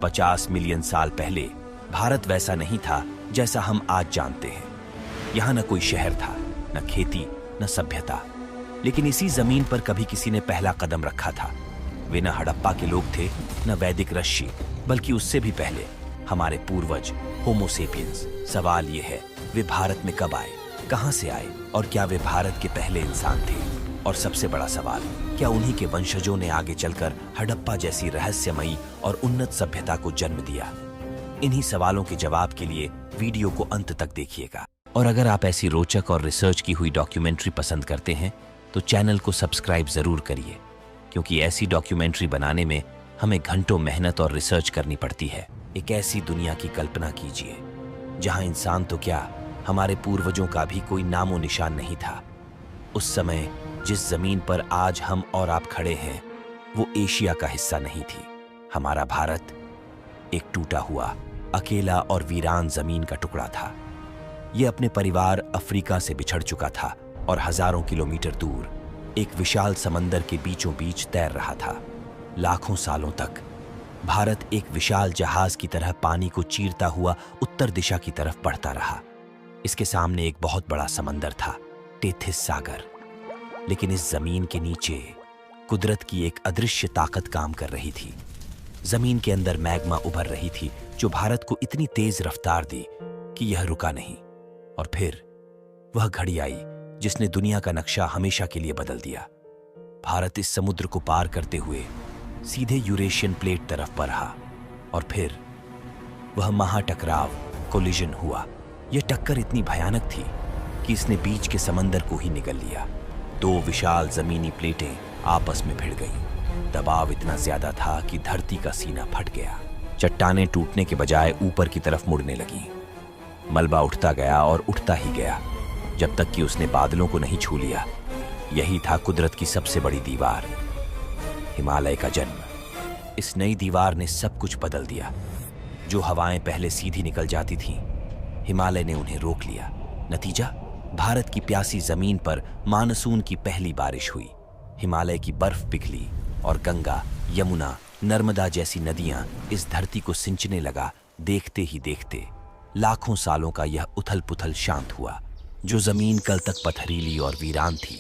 50 million साल पहले भारत वैसा नहीं था जैसा हम आज जानते हैं। यहाँ न कोई शहर था, न खेती, न सभ्यता, लेकिन इसी जमीन पर कभी किसी ने पहला कदम रखा था। वे न हड़प्पा के लोग थे, न वैदिक ऋषि, बल्कि उससे भी पहले हमारे पूर्वज होमो सेपियंस। सवाल ये है, वे भारत में कब आए, कहां से आए और क्या वे भारत के पहले इंसान थे? और सबसे बड़ा सवाल, क्या उन्हीं के वंशजों ने आगे चलकर हड़प्पा जैसी रहस्यमयी और उन्नत सभ्यता को जन्म दिया? इन्हीं सवालों के जवाब के लिए वीडियो को अंत तक देखिएगा। और अगर आप ऐसी रोचक और रिसर्च की हुई डॉक्यूमेंट्री पसंद करते हैं तो चैनल को सब्सक्राइब जरूर करिए, क्योंकि ऐसी डॉक्यूमेंट्री बनाने में हमें घंटों मेहनत और रिसर्च करनी पड़ती है। एक ऐसी दुनिया की कल्पना कीजिए जहां इंसान तो क्या, हमारे पूर्वजों का भी कोई नामो निशान नहीं था। उस समय जिस जमीन पर आज हम और आप खड़े हैं वो एशिया का हिस्सा नहीं थी। हमारा भारत एक टूटा हुआ, अकेला और वीरान जमीन का टुकड़ा था। यह अपने परिवार अफ्रीका से बिछड़ चुका था और हजारों किलोमीटर दूर एक विशाल समंदर के बीचों बीच तैर रहा था। लाखों सालों तक भारत एक विशाल जहाज की तरह पानी को चीरता हुआ उत्तर दिशा की तरफ बढ़ता रहा। इसके सामने एक बहुत बड़ा समंदर था, टेथिस सागर। लेकिन इस जमीन के नीचे कुदरत की एक अदृश्य ताकत काम कर रही थी। जमीन के अंदर मैग्मा उभर रही थी जो भारत को इतनी तेज रफ्तार दी कि यह रुका नहीं। और फिर वह घड़ी आई जिसने दुनिया का नक्शा हमेशा के लिए बदल दिया। भारत इस समुद्र को पार करते हुए सीधे यूरेशियन प्लेट तरफ बढ़ा और फिर वह महाटकराव, कोलिजन हुआ। यह टक्कर इतनी भयानक थी कि इसने बीच के समंदर को ही निगल लिया। दो विशाल जमीनी प्लेटें आपस में भिड़ गईं। दबाव इतना ज्यादा था कि धरती का सीना फट गया। चट्टानें टूटने के बजाय ऊपर की तरफ मुड़ने लगीं। मलबा उठता गया और उठता ही गया जब तक कि उसने बादलों को नहीं छू लिया। यही था कुदरत की सबसे बड़ी दीवार, हिमालय का जन्म। इस नई दीवार ने सब कुछ बदल दिया। जो हवाएं पहले सीधी निकल जाती थीं, हिमालय ने उन्हें रोक लिया। नतीजा, भारत की प्यासी जमीन पर मानसून की पहली बारिश हुई। हिमालय की बर्फ पिघली और गंगा, यमुना, नर्मदा जैसी नदियां इस धरती को सिंचने लगा। देखते ही देखते लाखों सालों का यह उथल पुथल शांत हुआ। जो जमीन कल तक पथरीली और वीरान थी,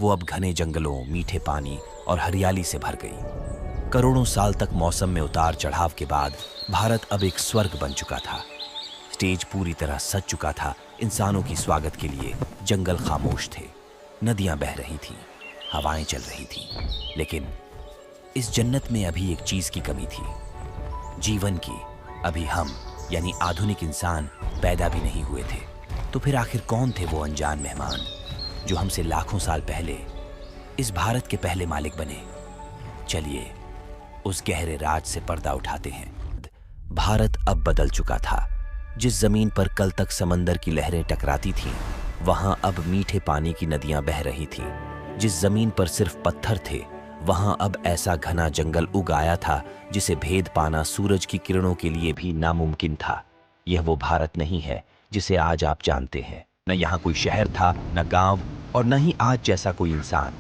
वो अब घने जंगलों, मीठे पानी और हरियाली से भर गई। करोड़ों साल तक मौसम में उतार चढ़ाव के बाद भारत अब एक स्वर्ग बन चुका था। स्टेज पूरी तरह सज चुका था। इंसानों की स्वागत के लिए जंगल खामोश थे, नदियां बह रही थीं, हवाएं चल रही थीं। लेकिन इस जन्नत में अभी एक चीज की कमी थी, जीवन की। अभी हम यानी आधुनिक इंसान पैदा भी नहीं हुए थे। तो फिर आखिर कौन थे वो अनजान मेहमान जो हमसे लाखों साल पहले इस भारत के पहले मालिक बने? चलिए उस गहरे राज से पर्दा उठाते हैं। भारत अब बदल चुका था। जिस जमीन पर कल तक समंदर की लहरें टकराती थीं, वहां अब मीठे पानी की नदियां बह रही थीं। जिस जमीन पर सिर्फ पत्थर थे, वहां अब ऐसा घना जंगल उग आया था जिसे भेद पाना सूरज की किरणों के लिए भी नामुमकिन था। यह वो भारत नहीं है जिसे आज आप जानते हैं। न यहाँ कोई शहर था, न गांव, और न ही आज जैसा कोई इंसान।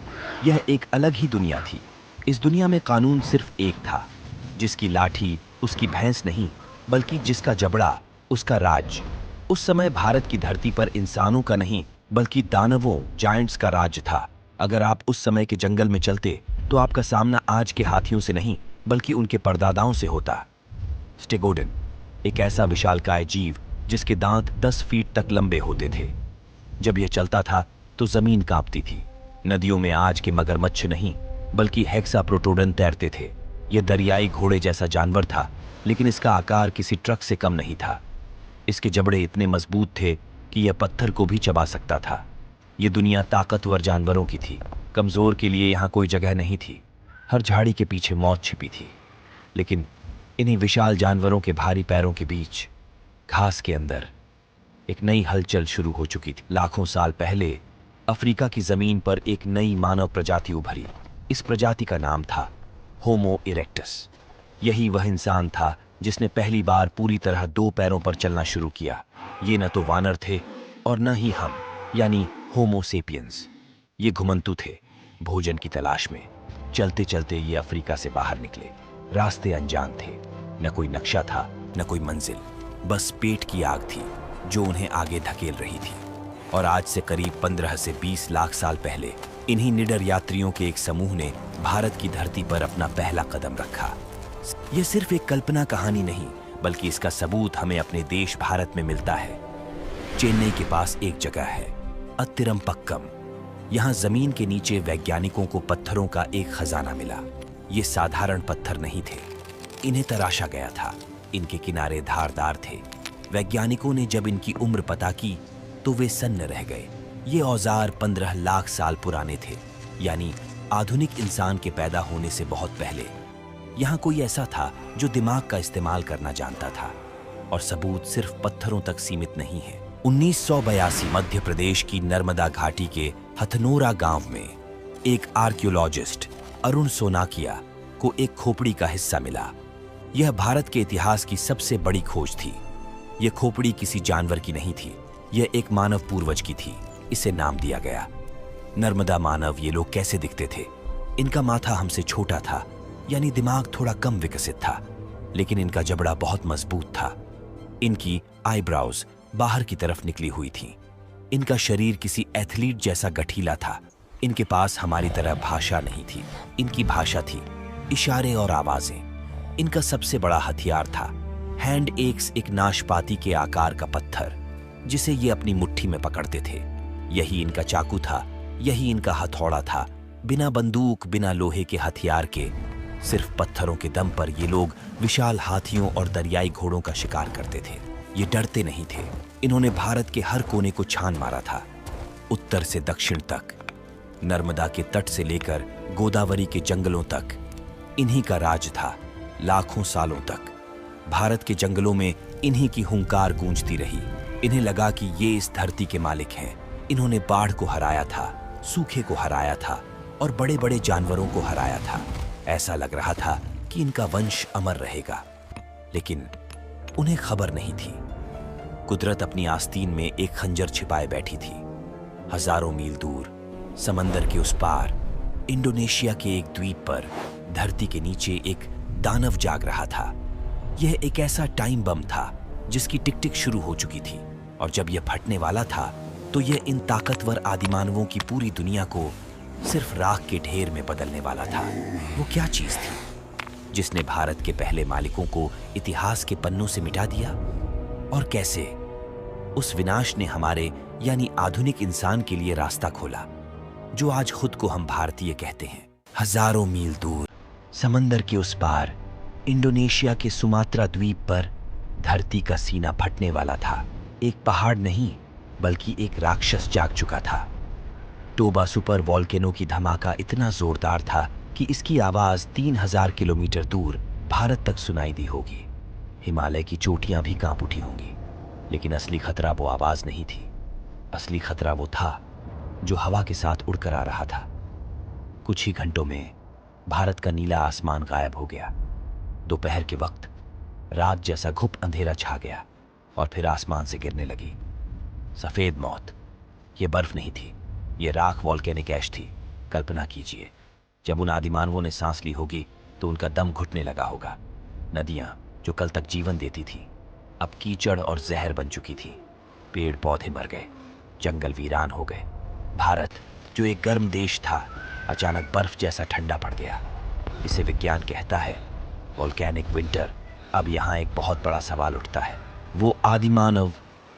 यह एक अलग ही दुनिया थी। इस दुनिया में कानून सिर्फ एक था, जिसकी लाठी उसकी भैंस नहीं, बल्कि जिसका जबड़ा उसका राज। उस समय भारत की धरती पर इंसानों का नहीं, बल्कि दानवों, जायंट्स का राज था। अगर आप उस समय के जंगल में चलते तो आपका सामना आज के हाथियों से नहीं, बल्कि उनके परदादाओं से होता। स्टेगोडन एक ऐसा विशालकाय जीव जिसके दांत 10 फीट तक लंबे होते थे। जब यह चलता था तो जमीन कांपती थी। नदियों में आज के मगरमच्छ नहीं, बल्कि हेक्साप्रोटोडन तैरते थे। यह दरियाई घोड़े जैसा जानवर था, लेकिन इसका आकार किसी ट्रक से कम नहीं था। इसके जबड़े इतने मजबूत थे कि यह पत्थर को भी चबा सकता था। यह दुनिया ताकतवर जानवरों की थी। कमजोर के लिए यहाँ कोई जगह नहीं थी। हर झाड़ी के पीछे मौत छिपी थी। लेकिन इन्हीं विशाल जानवरों के भारी पैरों के बीच, घास के अंदर, एक नई हलचल शुरू हो चुकी थी। लाखों साल पहले अफ्रीका की जमीन पर एक नई मानव प्रजाति उभरी। इस प्रजाति का नाम था होमो इरेक्टस। यही वह इंसान था जिसने पहली बार पूरी तरह 2 पैरों पर चलना शुरू किया। ये न तो वानर थे और न ही हम, यानी होमो सेपियंस। ये घुमंतु थे, भोजन की तलाश में। चलते चलते ये अफ्रीका से बाहर निकले। रास्ते अनजान थे, न कोई नक्शा था, न कोई मंजिल, बस पेट की आग थी जो उन्हें आगे धकेल रही थी। और आज से करीब 15 से 20 लाख साल पहले इन्हीं निडर यात्रियों के एक समूह ने भारत की धरती पर अपना पहला कदम रखा। यह सिर्फ एक कल्पना कहानी नहीं, बल्कि इसका सबूत हमें अपने देश भारत में मिलता है। चेन्नई के पास एक जगह है, अत्तिरंपक्कम। यहाँ जमीन के नीचे वैज्ञानिकों को पत्थरों का एक खजाना मिला। ये साधारण पत्थर नहीं थे, इन्हें तराशा गया था। इनके किनारे धारदार थे। वैज्ञानिकों ने जब इनकी उम्र पता की तो वे सन्न रह गए। ये औजार 15 लाख साल पुराने थे, यानी आधुनिक इंसान के पैदा होने से बहुत पहले। यहाँ कोई ऐसा था जो दिमाग का इस्तेमाल करना जानता था। और सबूत सिर्फ पत्थरों तक सीमित नहीं है। 1982 मध्य प्रदेश की नर्मदा घाटी के हथनोरा गांव में एक आर्कियोलॉजिस्ट अरुण सोनाकिया को एक खोपड़ी का हिस्सा मिला। यह भारत के इतिहास की सबसे बड़ी खोज थी। यह खोपड़ी किसी जानवर की नहीं थी, यह एक मानव पूर्वज की थी। इसे नाम दिया गया नर्मदा मानव। ये लोग कैसे दिखते थे? इनका माथा हमसे छोटा था, यानी दिमाग थोड़ा कम विकसित था, लेकिन इनका जबड़ा बहुत मजबूत था। इनकी आईब्राउज बाहर की तरफ निकली हुई थी। इनका शरीर किसी एथलीट जैसा गठीला था। इनके पास हमारी तरह भाषा नहीं थी, इनकी भाषा थी इशारे और आवाजें। इनका सबसे बड़ा हथियार था हैंड एक्स, एक नाशपाती के आकार का पत्थर जिसे ये अपनी मुट्ठी में पकड़ते थे। यही इनका चाकू था, यही इनका हथौड़ा था। बिना बंदूक, बिना लोहे के हथियार के, सिर्फ पत्थरों के दम पर ये लोग विशाल हाथियों और दरियाई घोड़ों का शिकार करते थे। ये डरते नहीं थे। इन्होंने भारत के हर कोने को छान मारा था, उत्तर से दक्षिण तक, नर्मदा के तट से लेकर गोदावरी के जंगलों तक। इन्हीं का राज था लाखों सालों तक। भारत के जंगलों में इन्हीं की हुंकार गूंजती रही। इन्हें लगा कि ये इस धरती के मालिक हैं। इन्होंने बाढ़ को हराया था, सूखे को हराया था और बड़े बड़े जानवरों को हराया था। ऐसा लग रहा था कि इनका वंश अमर रहेगा, लेकिन उन्हें खबर नहीं थी। कुदरत अपनी आस्तीन में एक खंजर छिपाए बैठी थी। हजारों मील दूर, समंदर के उस पार, इंडोनेशिया के एक द्वीप पर, धरती के नीचे एक दानव जाग रहा था। यह एक ऐसा टाइम बम था जिसकी टिक टिक शुरू हो चुकी थी, और जब यह फटने वाला था तो यह इन ताकतवर आदिमानवों की पूरी दुनिया को सिर्फ राख के ढेर में बदलने वाला था। वो क्या चीज थी जिसने भारत के पहले मालिकों को इतिहास के पन्नों से मिटा दिया? और कैसे उस विनाश ने हमारे यानी आधुनिक इंसान के लिए रास्ता खोला, जो आज खुद को हम भारतीय कहते हैं। हजारों मील दूर, समंदर के उस पार, इंडोनेशिया के सुमात्रा द्वीप पर धरती का सीना फटने वाला था। एक पहाड़ नहीं, बल्कि एक राक्षस जाग चुका था। टोबा सुपर वॉल्केनो की धमाका इतना जोरदार था कि इसकी आवाज 3000 किलोमीटर दूर भारत तक सुनाई दी होगी। हिमालय की चोटियां भी कांप उठी होंगी। लेकिन असली खतरा वो आवाज नहीं थी। असली खतरा वो था जो हवा के साथ उड़कर आ रहा था। कुछ ही घंटों में भारत का नीला आसमान गायब हो गया। दोपहर के वक्त रात जैसा घुप अंधेरा छा गया और फिर आसमान से गिरने लगी सफेद मौत। ये बर्फ नहीं थी, ये राख वॉल्केनिक ऐश थी। कल्पना कीजिए, जब उन आदिमानवों ने सांस ली होगी तो उनका दम घुटने लगा होगा। नदियां जो कल तक जीवन देती थी, अब कीचड़ और जहर बन चुकी थी। पेड़ पौधे मर गए, जंगल वीरान हो गए। भारत जो एक गर्म देश था, अचानक बर्फ जैसा ठंडा पड़ गया। इसे विज्ञान कहता है वॉल्केनिक विंटर। अब यहाँ एक बहुत बड़ा सवाल उठता है, वो आदिमानव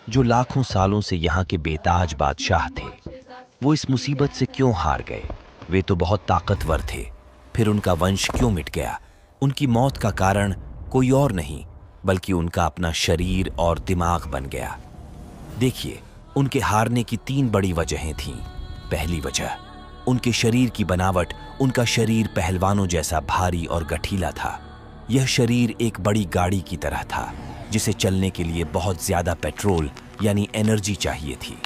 जो लाखों सालों से यहाँ के बेताज बादशाह थे, वो इस मुसीबत से क्यों हार गए? वे तो बहुत ताकतवर थे, फिर उनका वंश क्यों मिट गया? उनकी मौत का कारण कोई और नहीं, बल्कि उनका अपना शरीर और दिमाग बन गया। देखिए, उनके हारने की 3 बड़ी वजहें थीं। पहली वजह, उनके शरीर की बनावट। उनका शरीर पहलवानों जैसा भारी और गठीला था। यह शरीर एक बड़ी गाड़ी की तरह था, जिसे चलने के लिए बहुत ज्यादा पेट्रोल यानी एनर्जी चाहिए थी।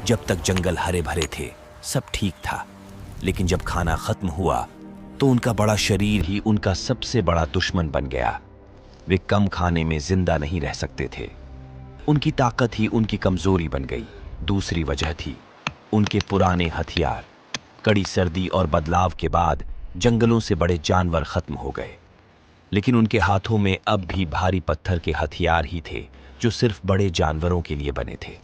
जब तक जंगल हरे भरे थे, सब ठीक था, लेकिन जब खाना खत्म हुआ तो उनका बड़ा शरीर ही उनका सबसे बड़ा दुश्मन बन गया। वे कम खाने में जिंदा नहीं रह सकते थे। उनकी ताकत ही उनकी कमजोरी बन गई। दूसरी वजह थी उनके पुराने हथियार। कड़ी सर्दी और बदलाव के बाद जंगलों से बड़े जानवर खत्म हो गए। लेकिन उनके हाथों में अब भी भारी पत्थर के हथियार ही थे, जो सिर्फ बड़े जानवरों के लिए बने थे।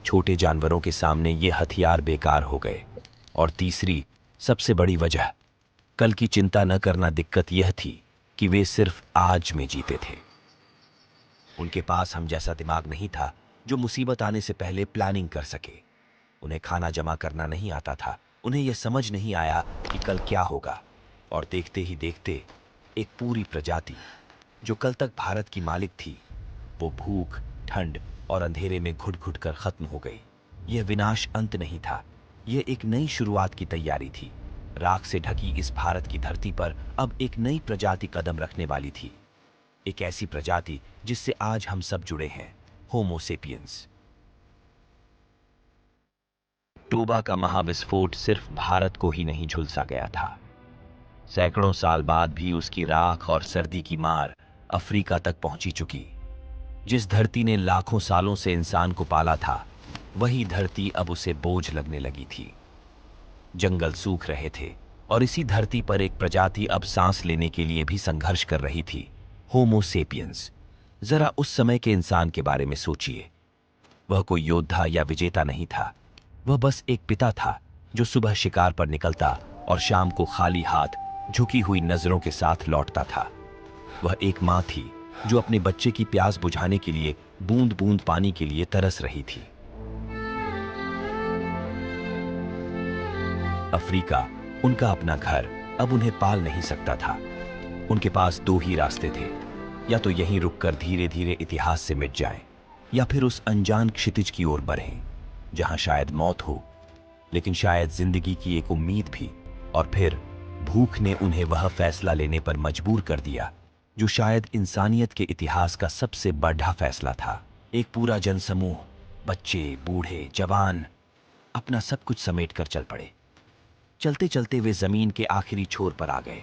छोटे जानवरों के सामने ये हथियार बेकार हो गए। और तीसरी, सबसे बड़ी वजह, कल की चिंता न करना दिक्कत यह थी कि वे सिर्फ आज में जीते थे। उनके पास हम जैसा दिमाग नहीं था जो मुसीबत आने से पहले प्लानिंग कर सके। उन्हें खाना जमा करना नहीं आता था। उन्हें यह समझ नहीं आया कि कल क्या होगा। और देखते ही देखते एक पूरी प्रजाति, जो कल तक भारत की मालिक थी, वो भूख, ठंड और अंधेरे में घुट घुट कर खत्म हो गई। यह विनाश अंत नहीं था, यह एक नई शुरुआत की तैयारी थी। राख से ढकी इस भारत की धरती पर अब एक नई प्रजाति कदम रखने वाली थी। एक ऐसी प्रजाति जिससे आज हम सब जुड़े हैं, होमो सेपियंस। टोबा का महाविस्फोट सिर्फ भारत को ही नहीं झुलसा गया था। सैकड़ों साल बाद भी उसकी राख और सर्दी की मार अफ्रीका तक पहुंची चुकी। जिस धरती ने लाखों सालों से इंसान को पाला था, वही धरती अब उसे बोझ लगने लगी थी। जंगल सूख रहे थे और इसी धरती पर एक प्रजाति अब सांस लेने के लिए भी संघर्ष कर रही थी, होमो सेपियंस। जरा उस समय के इंसान के बारे में सोचिए। वह कोई योद्धा या विजेता नहीं था। वह बस एक पिता था जो सुबह शिकार पर निकलता और शाम को खाली हाथ, झुकी हुई नजरों के साथ लौटता था। वह एक माँ थी जो अपने बच्चे की प्यास बुझाने के लिए बूंद बूंद पानी के लिए तरस रही थी। अफ्रीका, उनका अपना घर, अब उन्हें पाल नहीं सकता था। उनके पास दो ही रास्ते थे, या तो यहीं रुककर धीरे धीरे इतिहास से मिट जाएं, या फिर उस अनजान क्षितिज की ओर बढ़ें, जहां शायद मौत हो, लेकिन शायद जिंदगी की एक उम्मीद भी। और फिर भूख ने उन्हें वह फैसला लेने पर मजबूर कर दिया जो शायद इंसानियत के इतिहास का सबसे बड़ा फैसला था। एक पूरा जनसमूह, बच्चे, बूढ़े, जवान, अपना सब कुछ समेट कर चल पड़े। चलते चलते वे जमीन के आखिरी छोर पर आ गए।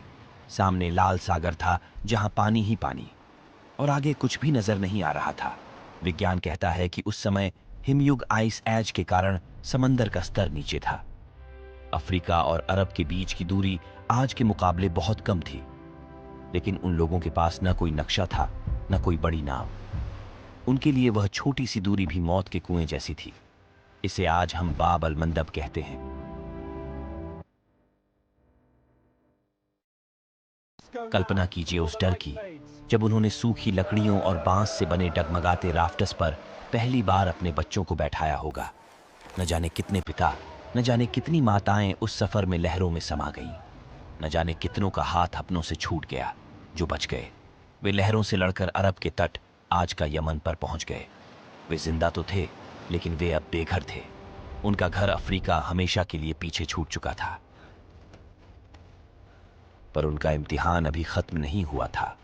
सामने लाल सागर था, जहां पानी ही पानी, और आगे कुछ भी नजर नहीं आ रहा था। विज्ञान कहता है कि उस समय हिमयुग आइस एज के कारण समंदर का स्तर नीचे था। अफ्रीका और अरब के बीच की दूरी आज के मुकाबले बहुत कम थी, लेकिन उन लोगों के पास न कोई नक्शा था, न कोई बड़ी नाव। उनके लिए वह छोटी सी दूरी भी मौत के कुएं जैसी थी। इसे आज हम बाब अल मंदब कहते हैं। कल्पना कीजिए उस डर की, जब उन्होंने सूखी लकड़ियों और बांस से बने डगमगाते राफ्टर्स पर पहली बार अपने बच्चों को बैठाया होगा। न जाने कितने पिता, न जाने कितनी माताएं उस सफर में लहरों में समा गईं। न जाने कितनों का हाथ अपनों से छूट गया जो बच गए। वे लहरों से लड़कर अरब के तट, आज का यमन पर पहुंच गए। वे जिंदा तो थे, लेकिन वे अब बेघर थे। उनका घर अफ्रीका हमेशा के लिए पीछे छूट चुका था। पर उनका इम्तिहान अभी खत्म नहीं हुआ था।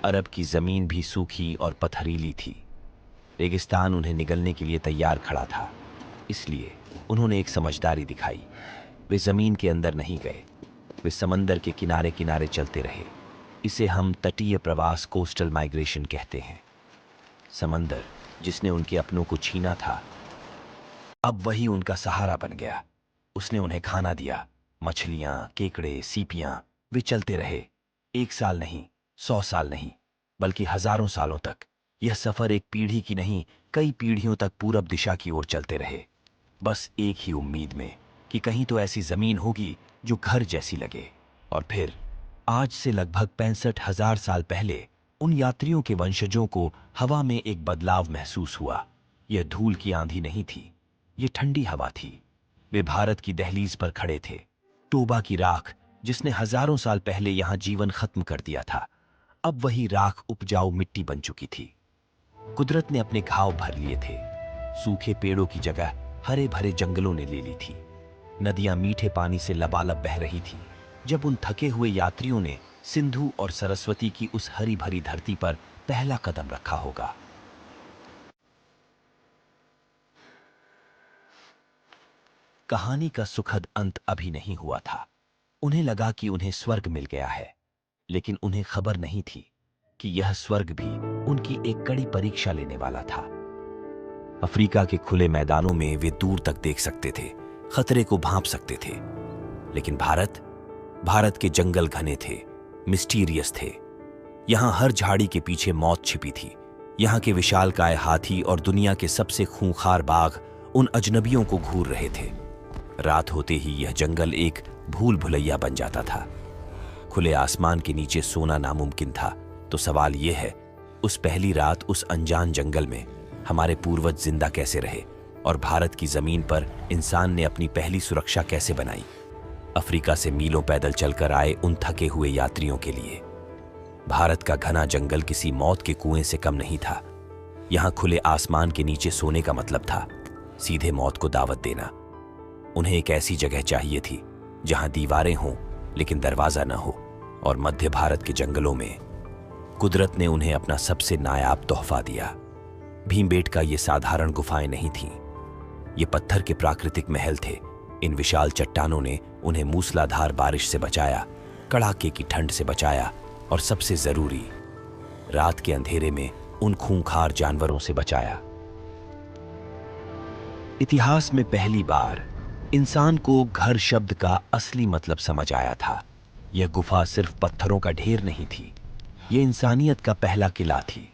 अरब की जमीन भी सूखी और पथरीली थी। रेगिस्तान उन्हें निगलने के लिए तैयार खड़ा था। इसलिए उन्होंने एक समझदारी दिखाई। वे जमीन के अंदर नहीं गए, वे समंदर के किनारे किनारे चलते रहे। इसे हम तटीय प्रवास, कोस्टल माइग्रेशन कहते हैं। समंदर, जिसने उनके अपनों को छीना था, अब वही उनका सहारा बन गया। उसने उन्हें खाना दिया, मछलियां, केकड़े, सीपियां। वे चलते रहे, 1 साल नहीं, 100 साल नहीं, बल्कि हजारों सालों तक। यह सफर एक पीढ़ी की नहीं, कई पीढ़ियों तक पूरब दिशा की ओर चलते रहे, बस एक ही उम्मीद में कि कहीं तो ऐसी जमीन होगी जो घर जैसी लगे। और फिर आज से लगभग 65,000 साल पहले उन यात्रियों के वंशजों को हवा में एक बदलाव महसूस हुआ। यह धूल की आंधी नहीं थी, यह ठंडी हवा थी। वे भारत की दहलीज पर खड़े थे। टोबा की राख, जिसने हजारों साल पहले यहां जीवन खत्म कर दिया था, अब वही राख उपजाऊ मिट्टी बन चुकी थी। कुदरत ने अपने घाव भर लिए थे। सूखे पेड़ों की जगह हरे भरे जंगलों ने ले ली थी। नदियां मीठे पानी से लबालब बह रही थीं। जब उन थके हुए यात्रियों ने सिंधु और सरस्वती की उस हरी भरी धरती पर पहला कदम रखा होगा। कहानी का सुखद अंत अभी नहीं हुआ था। उन्हें लगा कि उन्हें स्वर्ग मिल गया है, लेकिन उन्हें खबर नहीं थी कि यह स्वर्ग भी उनकी एक कड़ी परीक्षा लेने वाला था। अफ्रीका के खुले मैदानों में वे दूर तक देख सकते थे, खतरे को भांप सकते थे। लेकिन भारत के जंगल घने थे, मिस्टीरियस थे। यहाँ हर झाड़ी के पीछे मौत छिपी थी। यहाँ के विशालकाय हाथी और दुनिया के सबसे खूंखार बाघ उन अजनबियों को घूर रहे थे। रात होते ही यह जंगल एक भूल भुलैया बन जाता था। खुले आसमान के नीचे सोना नामुमकिन था। तो सवाल यह है, उस पहली रात उस अनजान जंगल में हमारे पूर्वज जिंदा कैसे रहे और भारत की जमीन पर इंसान ने अपनी पहली सुरक्षा कैसे बनाई? अफ्रीका से मीलों पैदल चलकर आए उन थके हुए यात्रियों के लिए भारत का घना जंगल किसी मौत के कुएं से कम नहीं था। यहां खुले आसमान के नीचे सोने का मतलब था सीधे मौत को दावत देना। उन्हें एक ऐसी जगह चाहिए थी जहां दीवारें हों लेकिन दरवाजा न हो, और मध्य भारत के जंगलों में कुदरत ने उन्हें अपना सबसे नायाब तोहफा दिया। भीमबेटका ये साधारण गुफाएं नहीं थीं, ये पत्थर के प्राकृतिक महल थे। इन विशाल चट्टानों ने उन्हें मूसलाधार बारिश से बचाया, कड़ाके की ठंड से बचाया, और सबसे जरूरी, रात के अंधेरे में उन खूंखार जानवरों से बचाया। इतिहास में पहली बार इंसान को घर शब्द का असली मतलब समझ आया था। यह गुफा सिर्फ पत्थरों का ढेर नहीं थी, यह इंसानियत का पहला किला थी।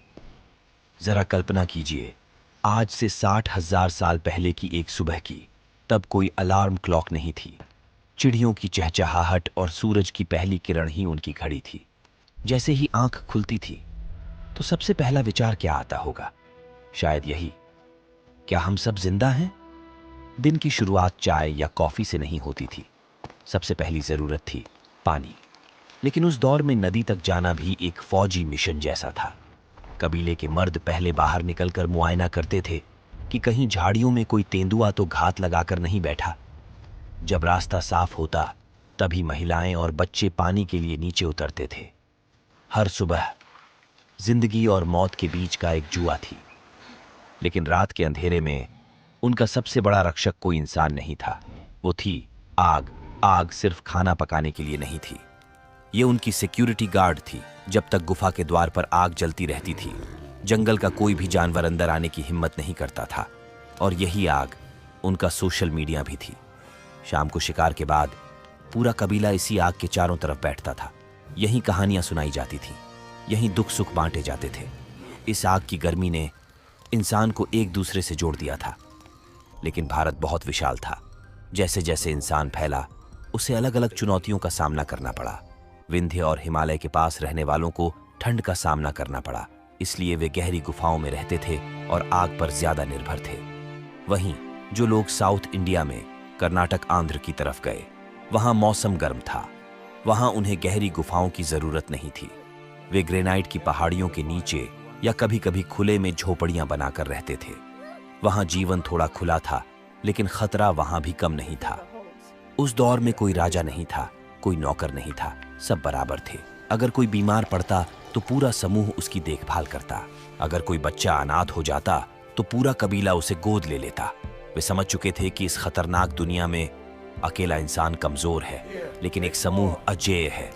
जरा कल्पना कीजिए, आज से 60,000 साल पहले की एक सुबह की। तब कोई अलार्म क्लॉक नहीं थी, चिड़ियों की चहचहाहट और सूरज की पहली किरण ही उनकी घड़ी थी। जैसे ही आंख खुलती थी तो सबसे पहला विचार क्या आता होगा? शायद यही, क्या हम सब जिंदा हैं? दिन की शुरुआत चाय या कॉफी से नहीं होती थी। सबसे पहली जरूरत थी पानी। लेकिन उस दौर में नदी तक जाना भी एक फौजी मिशन जैसा था। कबीले के मर्द पहले बाहर निकलकर मुआयना करते थे कि कहीं झाड़ियों में कोई तेंदुआ तो घात लगाकर नहीं बैठा। जब रास्ता साफ होता तभी महिलाएं और बच्चे पानी के लिए नीचे उतरते थे। हर सुबह जिंदगी और मौत के बीच का एक जुआ थी। लेकिन रात के अंधेरे में उनका सबसे बड़ा रक्षक कोई इंसान नहीं था, वो थी आग। आग सिर्फ खाना पकाने के लिए नहीं थी, ये उनकी सिक्योरिटी गार्ड थी। जब तक गुफा के द्वार पर आग जलती रहती थी, जंगल का कोई भी जानवर अंदर आने की हिम्मत नहीं करता था। और यही आग उनका सोशल मीडिया भी थी। शाम को शिकार के बाद पूरा कबीला इसी आग के चारों तरफ बैठता था। यहीं कहानियां सुनाई जाती थीं, यहीं दुख सुख बांटे जाते थे। इस आग की गर्मी ने इंसान को एक दूसरे से जोड़ दिया था। लेकिन भारत बहुत विशाल था। जैसे जैसे इंसान फैला, उसे अलग अलग चुनौतियों का सामना करना पड़ा। विंध्य और हिमालय के पास रहने वालों को ठंड का सामना करना पड़ा, इसलिए वे गहरी गुफाओं में रहते थे और आग पर ज्यादा निर्भर थे। वहीं जो लोग साउथ इंडिया में कर्नाटक आंध्र की तरफ गए, वहां मौसम गर्म था, वहां उन्हें गहरी गुफाओं की जरूरत नहीं थी। वे ग्रेनाइट की पहाड़ियों के नीचे या कभी कभी खुले में झोपड़ियां बनाकर रहते थे। वहां जीवन थोड़ा खुला था, लेकिन खतरा वहां भी कम नहीं था। उस दौर में कोई राजा नहीं था, कोई नौकर नहीं था, सब बराबर थे। अगर कोई बीमार पड़ता तो पूरा समूह उसकी देखभाल करता। अगर कोई बच्चा अनाथ हो जाता तो पूरा कबीला उसे गोद ले लेता। वे समझ चुके थे कि इस खतरनाक दुनिया में अकेला इंसान कमजोर है, लेकिन एक समूह अजेय है।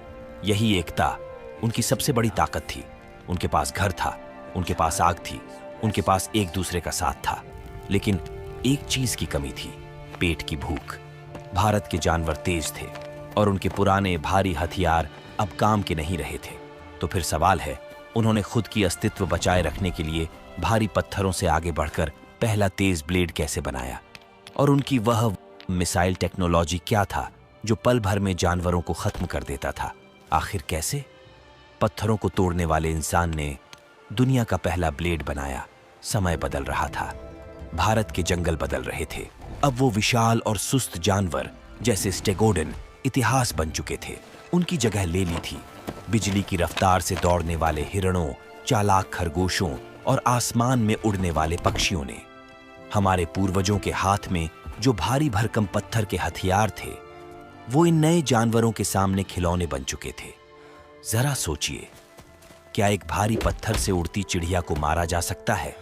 यही एकता उनकी सबसे बड़ी ताकत थी। उनके पास घर था, उनके पास आग थी, उनके पास एक दूसरे का साथ था। लेकिन एक चीज की कमी थी, पेट की भूख। भारत के जानवर तेज थे और उनके पुराने भारी हथियार अब काम के नहीं रहे थे। तो फिर सवाल है, उन्होंने खुद की अस्तित्व बचाए रखने के लिए भारी पत्थरों से आगे बढ़कर पहला तेज ब्लेड कैसे बनाया? और उनकी वह मिसाइल टेक्नोलॉजी क्या था जो पल भर में जानवरों को खत्म कर देता था? आखिर कैसे? पत्थरों को तोड़ने वाले इंसान ने दुनिया का पहला ब्लेड बनाया। समय बदल रहा था, भारत के जंगल बदल रहे थे। अब वो विशाल और सुस्त जानवर जैसे स्टेगोडन इतिहास बन चुके थे, उनकी जगह ले ली थी। बिजली की रफ्तार से दौड़ने वाले हिरणों, चालाक खरगोशों और आसमान में उड़ने वाले पक्षियों ने। हमारे पूर्वजों के हाथ में जो भारी भरकम पत्थर के हथियार थे, वो इन नए जानवरों के सामने खिलौने बन चुके थे। जरा सोचिए, क्या एक भारी पत्थर से उड़ती चिड़िया को मारा जा सकता है?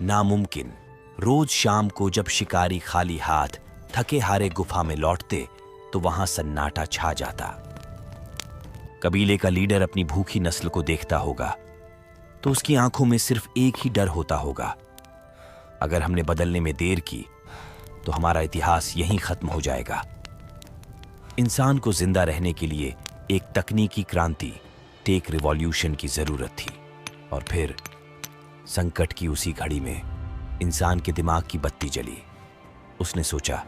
नामुमकिन। रोज शाम को जब शिकारी खाली हाथ थके हारे गुफा में लौटते तो वहां सन्नाटा छा जाता। कबीले का लीडर अपनी भूखी नस्ल को देखता होगा तो उसकी आंखों में सिर्फ एक ही डर होता होगा, अगर हमने बदलने में देर की तो हमारा इतिहास यहीं खत्म हो जाएगा। इंसान को जिंदा रहने के लिए एक तकनीकी क्रांति टेक रिवॉल्यूशन की जरूरत थी। और फिर संकट की उसी घड़ी में इंसान के दिमाग की बत्ती जली। उसने सोचा,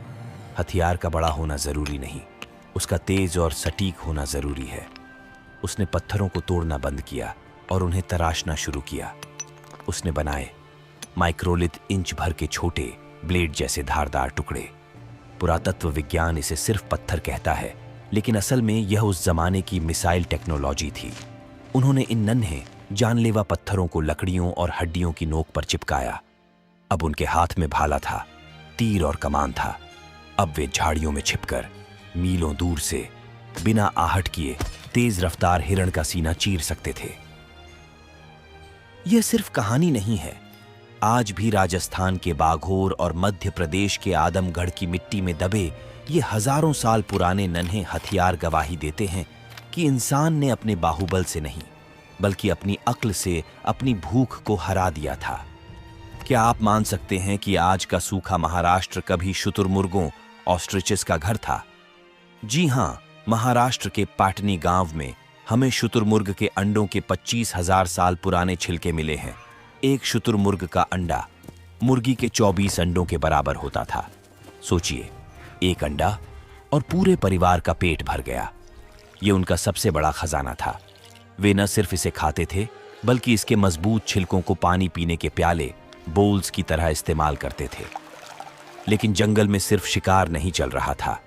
हथियार का बड़ा होना जरूरी नहीं, उसका तेज और सटीक होना जरूरी है। उसने पत्थरों को तोड़ना बंद किया और उन्हें तराशना शुरू किया। उसने बनाए माइक्रोलिथ इंच भर के छोटे ब्लेड जैसे धारदार टुकड़े। पुरातत्व विज्ञान इसे सिर्फ पत्थर कहता है, लेकिन असल में यह उस जमाने की मिसाइल टेक्नोलॉजी थी। उन्होंने इन नन्हे जानलेवा पत्थरों को लकड़ियों और हड्डियों की नोक पर चिपकाया। अब उनके हाथ में भाला था, तीर और कमान था। अब वे झाड़ियों में छिपकर मीलों दूर से बिना आहट किए तेज रफ्तार हिरण का सीना चीर सकते थे। यह सिर्फ कहानी नहीं है। आज भी राजस्थान के बाघोर और मध्य प्रदेश के आदमगढ़ की मिट्टी में दबे ये हजारों साल पुराने नन्हे हथियार गवाही देते हैं कि इंसान ने अपने बाहुबल से नहीं, बल्कि अपनी अक्ल से अपनी भूख को हरा दिया था। क्या आप मान सकते हैं कि आज का सूखा महाराष्ट्र कभी शुतुरमुर्गों ऑस्ट्रिचेस का घर था? जी हां, महाराष्ट्र के पाटनी गांव में हमें शुतुरमुर्ग के अंडों के 25,000 साल पुराने छिलके मिले हैं। एक शुतुरमुर्ग का अंडा मुर्गी के 24 अंडों के बराबर होता था। सोचिए, एक अंडा और पूरे परिवार का पेट भर गया। यह उनका सबसे बड़ा खजाना था। वे न सिर्फ इसे खाते थे, बल्कि इसके मजबूत छिलकों को पानी पीने के प्याले, बोल्स की तरह इस्तेमाल करते थे। लेकिन जंगल में सिर्फ शिकार नहीं चल रहा था।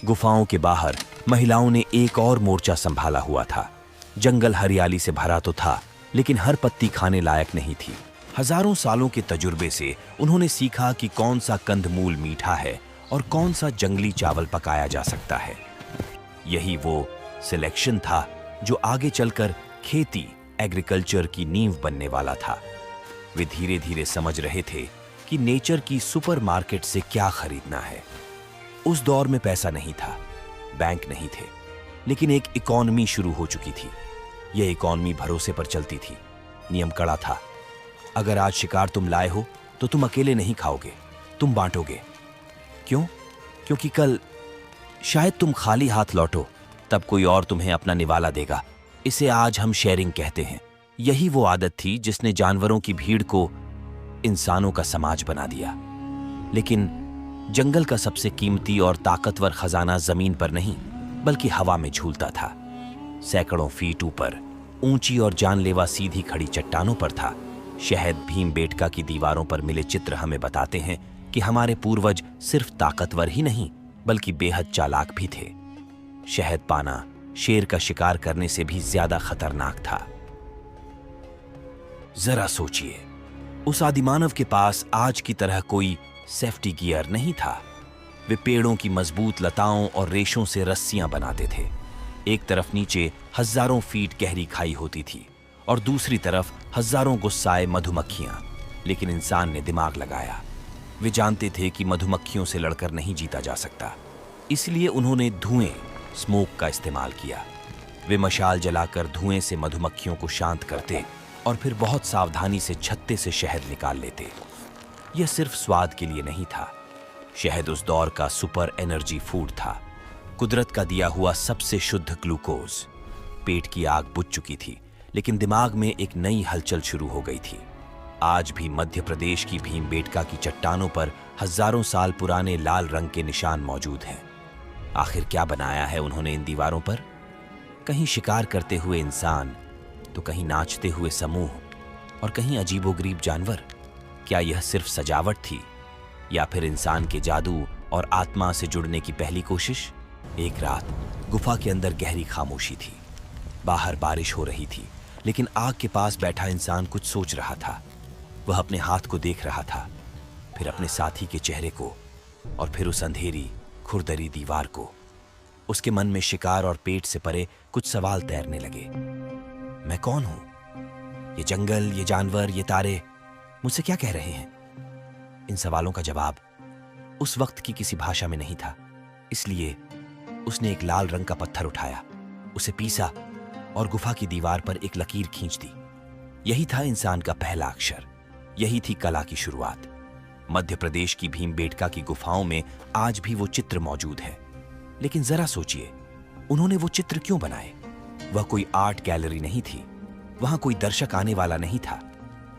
गुफाओं के बाहर महिलाओं ने एक और मोर्चा संभाला हुआ था। जंगल हरियाली से भरा तो था, लेकिन हर पत्ती खाने लायक नहीं थी। हजारों सालों के तजुर्बे से उन्होंने सीखा कि कौन सा कंदमूल मीठा है और कौन सा जंगली चावल पकाया जा सकता है। यही वो सिलेक्शन था जो आगे चलकर खेती, एग्रीकल्चर की नींव बनने वाला था। वे धीरे धीरे समझ रहे थे कि नेचर की सुपरमार्केट से क्या खरीदना है। उस दौर में पैसा नहीं था, बैंक नहीं थे, लेकिन एक इकॉनमी शुरू हो चुकी थी। यह इकॉनमी भरोसे पर चलती थी। नियम कड़ा था। अगर आज शिकार तुम लाए हो तो तुम अकेले नहीं खाओगे, तुम बांटोगे। क्यों? क्योंकि कल शायद तुम खाली हाथ लौटो, तब कोई और तुम्हें अपना निवाला देगा। इसे आज हम शेयरिंग कहते हैं। यही वो आदत थी जिसने जानवरों की भीड़ को इंसानों का समाज बना दिया। लेकिन जंगल का सबसे कीमती और ताकतवर खजाना जमीन पर नहीं, बल्कि हवा में झूलता था। सैकड़ों फीट ऊपर ऊंची और जानलेवा सीधी खड़ी चट्टानों पर था। शहद भीमबेटका की दीवारों पर मिले चित्र हमें बताते हैं कि हमारे पूर्वज सिर्फ ताकतवर ही नहीं, बल्कि बेहद चालाक भी थे। शहद पाना शेर का शिकार करने से भी ज्यादा खतरनाक था। जरा सोचिए, उस आदिमानव के पास आज की तरह कोई सेफ्टी गियर नहीं था। वे पेड़ों की मजबूत लताओं और रेशों से रस्सियां बनाते थे। एक तरफ नीचे हजारों फीट गहरी खाई होती थी और दूसरी तरफ हजारों गुस्साए मधुमक्खियां। लेकिन इंसान ने दिमाग लगाया। वे जानते थे कि मधुमक्खियों से लड़कर नहीं जीता जा सकता, इसलिए उन्होंने धुएं, स्मोक का इस्तेमाल किया। वे मशाल जलाकर धुएं से मधुमक्खियों को शांत करते और फिर बहुत सावधानी से छत्ते से शहद निकाल लेते। यह सिर्फ स्वाद के लिए नहीं था। शहद उस दौर का सुपर एनर्जी फूड था, कुदरत का दिया हुआ सबसे शुद्ध ग्लूकोज। पेट की आग बुझ चुकी थी, लेकिन दिमाग में एक नई हलचल शुरू हो गई थी। आज भी मध्य प्रदेश की भीमबेटका की चट्टानों पर हजारों साल पुराने लाल रंग के निशान मौजूद हैं। आखिर क्या बनाया है उन्होंने इन दीवारों पर? कहीं शिकार करते हुए इंसान, तो कहीं नाचते हुए समूह और कहीं अजीबोगरीब जानवर। क्या यह सिर्फ सजावट थी या फिर इंसान के जादू और आत्मा से जुड़ने की पहली कोशिश? एक रात गुफा के अंदर गहरी खामोशी थी। बाहर बारिश हो रही थी, लेकिन आग के पास बैठा इंसान कुछ सोच रहा था। वह अपने हाथ को देख रहा था, फिर अपने साथी के चेहरे को, और फिर उस अंधेरी खुरदरी दीवार को। उसके मन में शिकार और पेट से परे कुछ सवाल तैरने लगे। मैं कौन हूं? ये जंगल, ये जानवर, ये तारे मुझसे क्या कह रहे हैं? इन सवालों का जवाब उस वक्त की किसी भाषा में नहीं था। इसलिए उसने एक लाल रंग का पत्थर उठाया, उसे पीसा और गुफा की दीवार पर एक लकीर खींच दी। यही था इंसान का पहला अक्षर। यही थी कला की शुरुआत। मध्य प्रदेश की भीमबेटका की गुफाओं में आज भी वो चित्र मौजूद है। लेकिन जरा सोचिए, उन्होंने वो चित्र क्यों बनाए? वह कोई आर्ट गैलरी नहीं थी, वहां कोई दर्शक आने वाला नहीं था।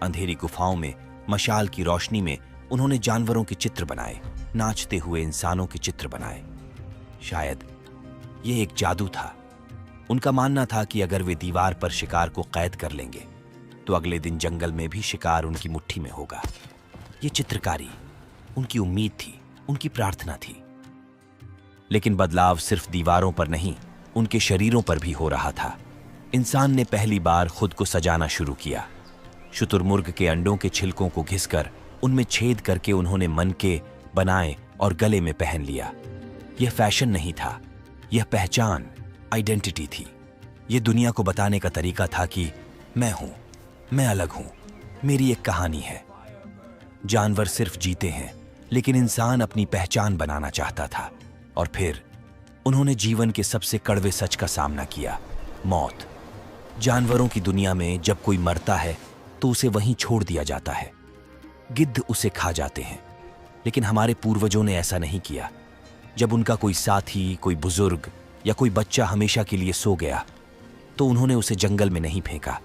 अंधेरी गुफाओं में मशाल की रोशनी में उन्होंने जानवरों के चित्र बनाए, नाचते हुए इंसानों के चित्र बनाए। शायद यह एक जादू था। उनका मानना था कि अगर वे दीवार पर शिकार को कैद कर लेंगे तो अगले दिन जंगल में भी शिकार उनकी मुट्ठी में होगा। ये चित्रकारी उनकी उम्मीद थी, उनकी प्रार्थना थी। लेकिन बदलाव सिर्फ दीवारों पर नहीं, उनके शरीरों पर भी हो रहा था। इंसान ने पहली बार खुद को सजाना शुरू किया। शुतुरमुर्ग के अंडों के छिलकों को घिसकर उनमें छेद करके उन्होंने मनके बनाए और गले में पहन लिया। यह फैशन नहीं था, यह पहचान, आइडेंटिटी थी। यह दुनिया को बताने का तरीका था कि मैं हूं, मैं अलग हूं, मेरी एक कहानी है। जानवर सिर्फ जीते हैं, लेकिन इंसान अपनी पहचान बनाना चाहता था। और फिर उन्होंने जीवन के सबसे कड़वे सच का सामना किया, मौत। जानवरों की दुनिया में जब कोई मरता है तो उसे वहीं छोड़ दिया जाता है। गिद्ध उसे खा जाते हैं, लेकिन हमारे पूर्वजों ने ऐसा नहीं किया। जब उनका कोई साथी, कोई बुजुर्ग या कोई बच्चा हमेशा के लिए सो गया तो उन्होंने उसे जंगल में नहीं फेंका।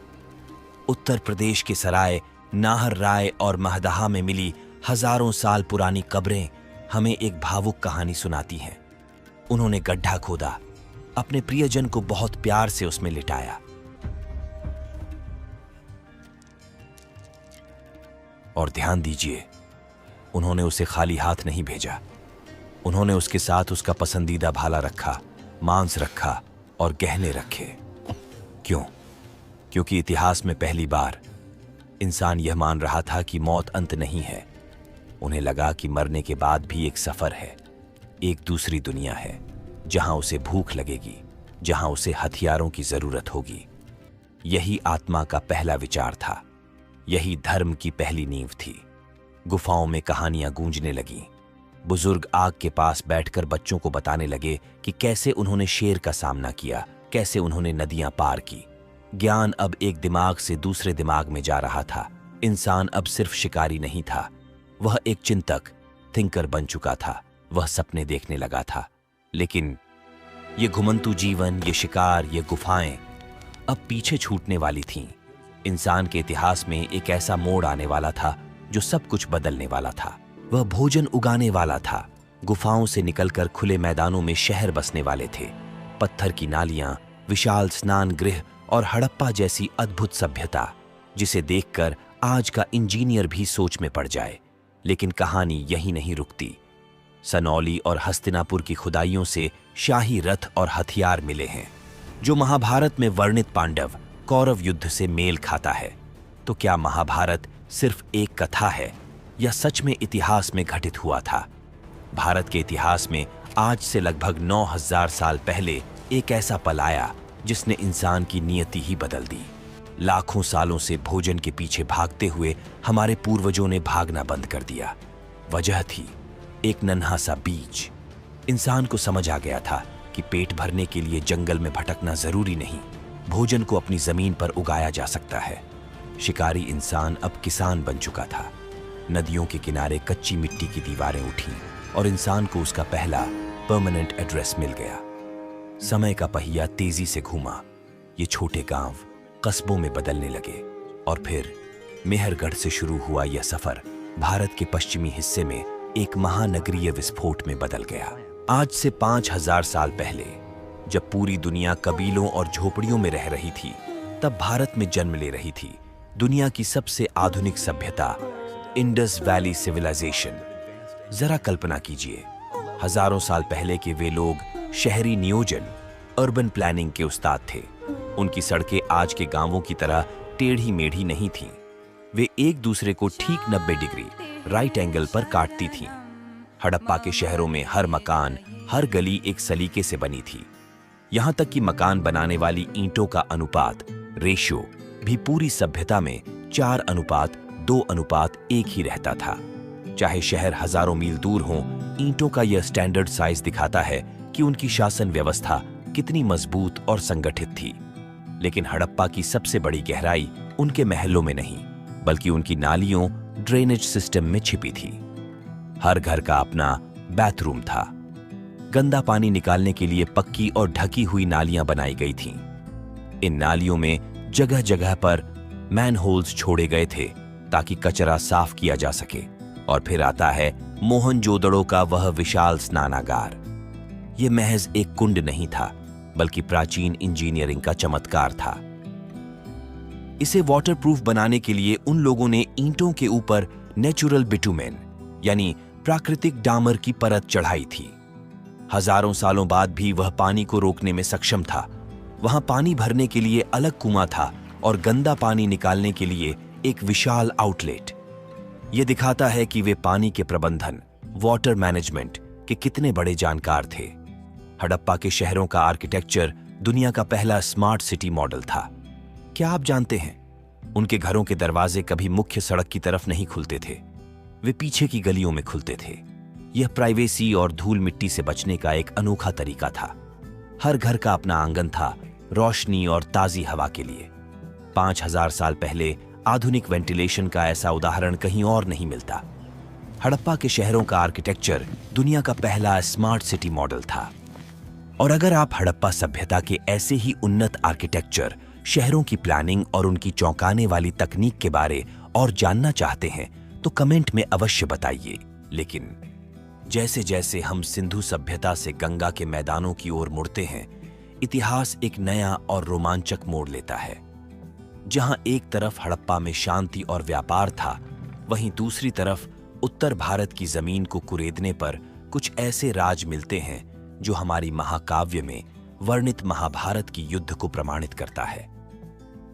उत्तर प्रदेश के सराय, नाहर राय और महदहा में मिली हजारों साल पुरानी कब्रें हमें एक भावुक कहानी सुनाती हैं। उन्होंने गड्ढा खोदा, अपने प्रियजन को बहुत प्यार से उसमें लिटाया और ध्यान दीजिए, उन्होंने उसे खाली हाथ नहीं भेजा। उन्होंने उसके साथ उसका पसंदीदा भाला रखा, मांस रखा और गहने रखे। क्यों? क्योंकि इतिहास में पहली बार इंसान यह मान रहा था कि मौत अंत नहीं है। उन्हें लगा कि मरने के बाद भी एक सफर है, एक दूसरी दुनिया है, जहां उसे भूख लगेगी, जहां उसे हथियारों की जरूरत होगी। यही आत्मा का पहला विचार था, यही धर्म की पहली नींव थी। गुफाओं में कहानियां गूंजने लगीं। बुजुर्ग आग के पास बैठकर बच्चों को बताने लगे कि कैसे उन्होंने शेर का सामना किया, कैसे उन्होंने नदियां पार की। ज्ञान अब एक दिमाग से दूसरे दिमाग में जा रहा था। इंसान अब सिर्फ शिकारी नहीं था, वह एक चिंतक, थिंकर बन चुका था। वह सपने देखने लगा था। लेकिन ये घुमंतू जीवन, ये शिकार, ये गुफाएं अब पीछे छूटने वाली थीं। इंसान के इतिहास में एक ऐसा मोड़ आने वाला था जो सब कुछ बदलने वाला था। वह भोजन उगाने वाला था। गुफाओं से निकलकर खुले मैदानों में शहर बसने वाले थे। पत्थर की नालियां, विशाल स्नान गृह और हड़प्पा जैसी अद्भुत सभ्यता, जिसे देखकर आज का इंजीनियर भी सोच में पड़ जाए। लेकिन कहानी यहीं नहीं रुकती। सनौली और हस्तिनापुर की खुदाइयों से शाही रथ और हथियार मिले हैं, जो महाभारत में वर्णित पांडव कौरव युद्ध से मेल खाता है। तो क्या महाभारत सिर्फ एक कथा है या सच में इतिहास में घटित हुआ था? भारत के इतिहास में आज से लगभग 9000 साल पहले एक ऐसा पल आया जिसने इंसान की नियति ही बदल दी। लाखों सालों से भोजन के पीछे भागते हुए हमारे पूर्वजों ने भागना बंद कर दिया। वजह थी एक नन्हा सा बीज। इंसान को समझ आ गया था कि पेट भरने के लिए जंगल में भटकना जरूरी नहीं, भोजन को अपनी जमीन पर उगाया जा सकता है। शिकारी इंसान अब किसान बन चुका था। नदियों के किनारे कच्ची मिट्टी की दीवारें उठीं और इंसान को उसका पहला परमानेंट एड्रेस मिल गया। समय का पहिया तेजी से घूमा। ये छोटे गांव कस्बों में बदलने लगे और फिर मेहरगढ़ से शुरू हुआ यह सफर भारत के पश्चिमी हिस्से में एक महानगरीय विस्फोट में बदल गया। आज से 5000 साल पहले, जब पूरी दुनिया कबीलों और झोपड़ियों में रह रही थी, तब भारत में जन्म ले रही थी दुनिया की सबसे आधुनिक सभ्यता, इंडस वैली सिविलाइजेशन। जरा कल्पना कीजिए, हजारों साल पहले के वे लोग शहरी नियोजन, अर्बन प्लानिंग के उस्ताद थे। उनकी सड़कें आज के गांवों की तरह टेढ़ी मेढ़ी नहीं थीं। वे एक दूसरे को ठीक 90 डिग्री राइट एंगल पर काटती थीं। हड़प्पा के शहरों में हर मकान, हर गली एक सलीके से बनी थी। यहां तक कि मकान बनाने वाली ईंटों का अनुपात, रेशियो भी पूरी सभ्यता में 4:2:1 ही रहता था। चाहे शहर हजारों मील दूर हों, ईंटों का यह स्टैंडर्ड साइज दिखाता है कि उनकी शासन व्यवस्था कितनी मजबूत और संगठित थी। लेकिन हड़प्पा की सबसे बड़ी गहराई उनके महलों में नहीं, बल्कि उनकी नालियों, ड्रेनेज सिस्टम में छिपी थी। हर घर का अपना बाथरूम था। गंदा पानी निकालने के लिए पक्की और ढकी हुई नालियां बनाई गई थीं। इन नालियों में जगह जगह पर मैनहोल्स छोड़े गए थे ताकि कचरा साफ किया जा सके। और फिर आता है मोहनजोदड़ो का वह विशाल स्नानागार। यह महज एक कुंड नहीं था, बल्कि प्राचीन इंजीनियरिंग का चमत्कार था। इसे वाटरप्रूफ बनाने के लिए उन लोगों ने ईंटों के ऊपर नेचुरल बिटुमेन यानी प्राकृतिक डामर की परत चढ़ाई थी। हजारों सालों बाद भी वह पानी को रोकने में सक्षम था। वहां पानी भरने के लिए अलग कुआं था और गंदा पानी निकालने के लिए एक विशाल आउटलेट। यह दिखाता है कि वे पानी के प्रबंधन, वाटर मैनेजमेंट के कितने बड़े जानकार थे। हड़प्पा के शहरों का आर्किटेक्चर दुनिया का पहला स्मार्ट सिटी मॉडल था। क्या आप जानते हैं, उनके घरों के दरवाजे कभी मुख्य सड़क की तरफ नहीं खुलते थे, वे पीछे की गलियों में खुलते थे। यह प्राइवेसी और धूल मिट्टी से बचने का एक अनोखा तरीका था। हर घर का अपना आंगन था, रोशनी और ताजी हवा के लिए। 5000 साल पहले आधुनिक वेंटिलेशन का ऐसा उदाहरण कहीं और नहीं मिलता। हड़प्पा के शहरों का आर्किटेक्चर दुनिया का पहला स्मार्ट सिटी मॉडल था। और अगर आप हड़प्पा सभ्यता के ऐसे ही उन्नत आर्किटेक्चर, शहरों की प्लानिंग और उनकी चौंकाने वाली तकनीक के बारे और जानना चाहते हैं तो कमेंट में अवश्य बताइए। लेकिन जैसे जैसे हम सिंधु सभ्यता से गंगा के मैदानों की ओर मुड़ते हैं, इतिहास एक नया और रोमांचक मोड़ लेता है। जहां एक तरफ हड़प्पा में शांति और व्यापार था, वहीं दूसरी तरफ उत्तर भारत की जमीन को कुरेदने पर कुछ ऐसे राज मिलते हैं जो हमारी महाकाव्य में वर्णित महाभारत की युद्ध को प्रमाणित करता है।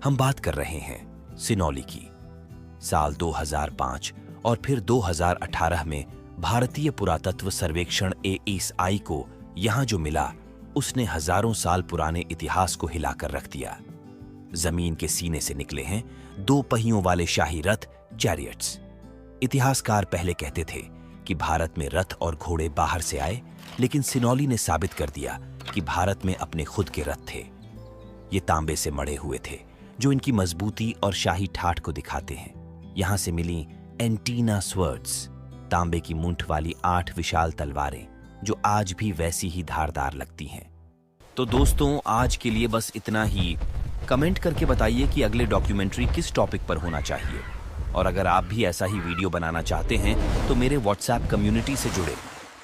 हम बात कर रहे हैं सिनौली की। साल 2005 और फिर 2018 में भारतीय पुरातत्व सर्वेक्षण ASI को यहां जो मिला, उसने हजारों साल पुराने इतिहास को हिलाकर रख दिया। जमीन के सीने से निकले हैं 2 पहियों वाले शाही रथ, चैरियट्स। इतिहासकार पहले कहते थे कि भारत में रथ और घोड़े बाहर से आए, लेकिन सिनौली ने साबित कर दिया कि भारत में अपने खुद के रथ थे। ये तांबे से मढ़े हुए थे, जो इनकी मजबूती और शाही ठाठ को दिखाते हैं। यहां से मिली एंटीना स्वर्ड्स, तांबे की मूंठ वाली 8 विशाल तलवारें, जो आज भी वैसी ही धारदार लगती हैं। तो दोस्तों, आज के लिए बस इतना ही। कमेंट करके बताइए कि अगले डॉक्यूमेंट्री किस टॉपिक पर होना चाहिए। और अगर आप भी ऐसा ही वीडियो बनाना चाहते हैं तो मेरे व्हाट्सएप कम्युनिटी से जुड़े।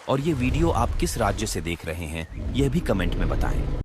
और ये वीडियो आप किस राज्य से देख रहे हैं, यह भी कमेंट में बताएं।